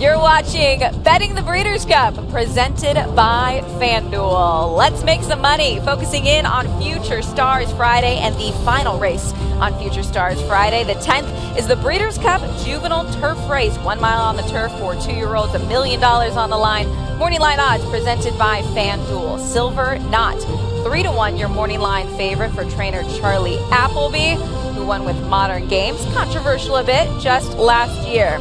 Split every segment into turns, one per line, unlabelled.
You're watching Betting the Breeders' Cup, presented by FanDuel. Let's make some money, focusing in on Future Stars Friday and the final race on Future Stars Friday. The 10th is the Breeders' Cup Juvenile Turf Race. 1 mile on the turf for 2-year-olds, $1 million on the line. Morning line odds presented by FanDuel. Silver Knot, 3-1, your morning line favorite for trainer Charlie Appleby, who won with Modern Games. Controversial a bit just last year.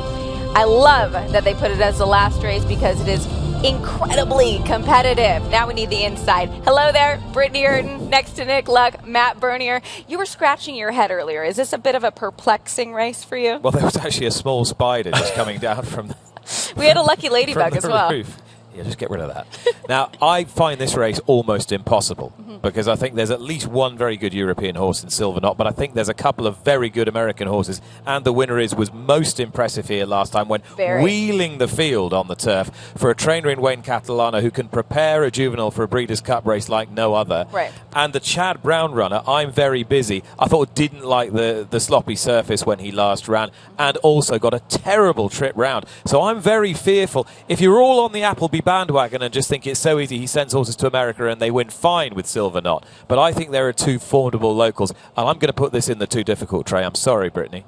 I love that they put it as the last race because it is incredibly competitive. Now we need the inside. Hello there, Brittany Erden, next to Nick Luck, Matt Bernier. You were scratching your head earlier. Is this a bit of a perplexing race for you?
Well, there was actually a small spider just coming down from the
We had a lucky ladybug as well.
Roof. Yeah, just get rid of that. Now, I find this race almost impossible because I think there's at least one very good European horse in Silver Knot, but I think there's a couple of very good American horses, and the winner was most impressive here last time when wheeling the field on the turf for a trainer in Wayne Catalano who can prepare a juvenile for a Breeders' Cup race like no other.
Right.
And the Chad Brown runner, I'm Very Busy, I thought didn't like the sloppy surface when he last ran, and also got a terrible trip round. So I'm very fearful. If you're all on the Appleby bandwagon and just think it's so easy, he sends horses to America and they win fine with Silver Knot. But I think there are two formidable locals, and I'm going to put this in the too difficult tray. I'm sorry, Brittany.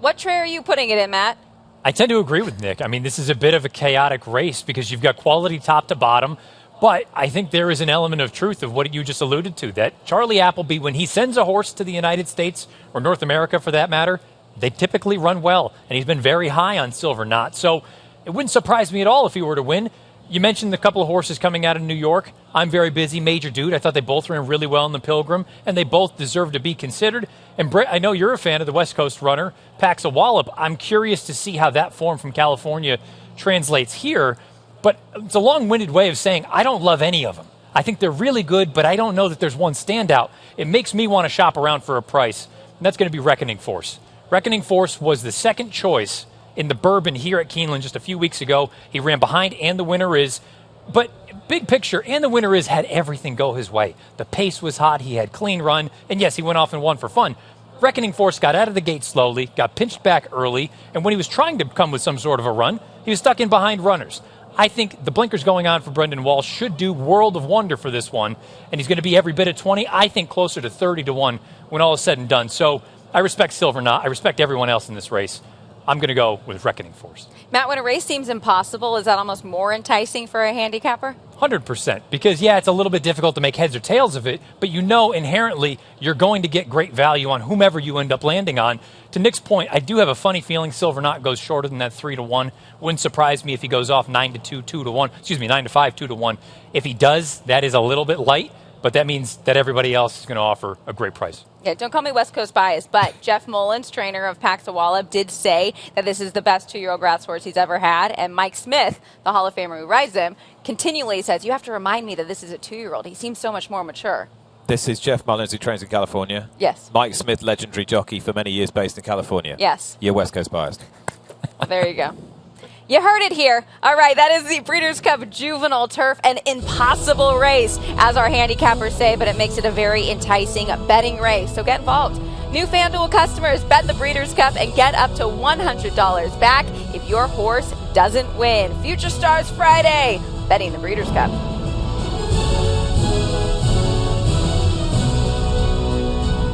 What tray are you putting it in, Matt?
I tend to agree with Nick. I mean, this is a bit of a chaotic race because you've got quality top to bottom, but I think there is an element of truth of what you just alluded to, that Charlie Appleby, when he sends a horse to the United States, or North America for that matter, they typically run well, and he's been very high on Silver Knot. So it wouldn't surprise me at all if he were to win. You mentioned the couple of horses coming out of New York. I'm Very Busy, Major Dude. I thought they both ran really well in the Pilgrim, and they both deserve to be considered. And Britt, I know you're a fan of the West Coast runner, Paxa Wallop. I'm curious to see how that form from California translates here. But it's a long-winded way of saying I don't love any of them. I think they're really good, but I don't know that there's one standout. It makes me want to shop around for a price, and that's going to be Reckoning Force. Reckoning Force was the second choice in the Bourbon here at Keeneland just a few weeks ago. He ran behind And the Winner Is. But big picture, And the Winner Is had everything go his way. The pace was hot. He had clean run. And yes, he went off and won for fun. Reckoning Force got out of the gate slowly, got pinched back early, and when he was trying to come with some sort of a run, he was stuck in behind runners. I think the blinkers going on for Brendan Walsh should do world of wonder for this one, and he's going to be every bit of 20, I think closer to 30-1 when all is said and done. So I respect Silver Knot. I respect everyone else in this race. I'm going to go with Reckoning Force.
Matt, when a race seems impossible, is that almost more enticing for a handicapper?
100%. Because, yeah, it's a little bit difficult to make heads or tails of it, but you know inherently you're going to get great value on whomever you end up landing on. To Nick's point, I do have a funny feeling Silver Knot goes shorter than that 3-1. Wouldn't surprise me if he goes off 9-2, 2-1. Excuse me, 9-5, 2-1. If he does, that is a little bit light, but that means that everybody else is going to offer a great price.
Yeah, don't call me West Coast biased, but Jeff Mullins, trainer of Paxa Wallop, did say that this is the best 2-year-old grass horse he's ever had. And Mike Smith, the Hall of Famer who rides him, continually says, you have to remind me that this is a 2-year-old. He seems so much more mature.
This is Jeff Mullins, who trains in California.
Yes.
Mike Smith, legendary jockey for many years based in California.
Yes.
You're West Coast biased.
There you go. You heard it here. All right, that is the Breeders' Cup Juvenile Turf, an impossible race, as our handicappers say, but it makes it a very enticing betting race. So get involved. New FanDuel customers, bet the Breeders' Cup and get up to $100 back if your horse doesn't win. Future Stars Friday, betting the Breeders' Cup.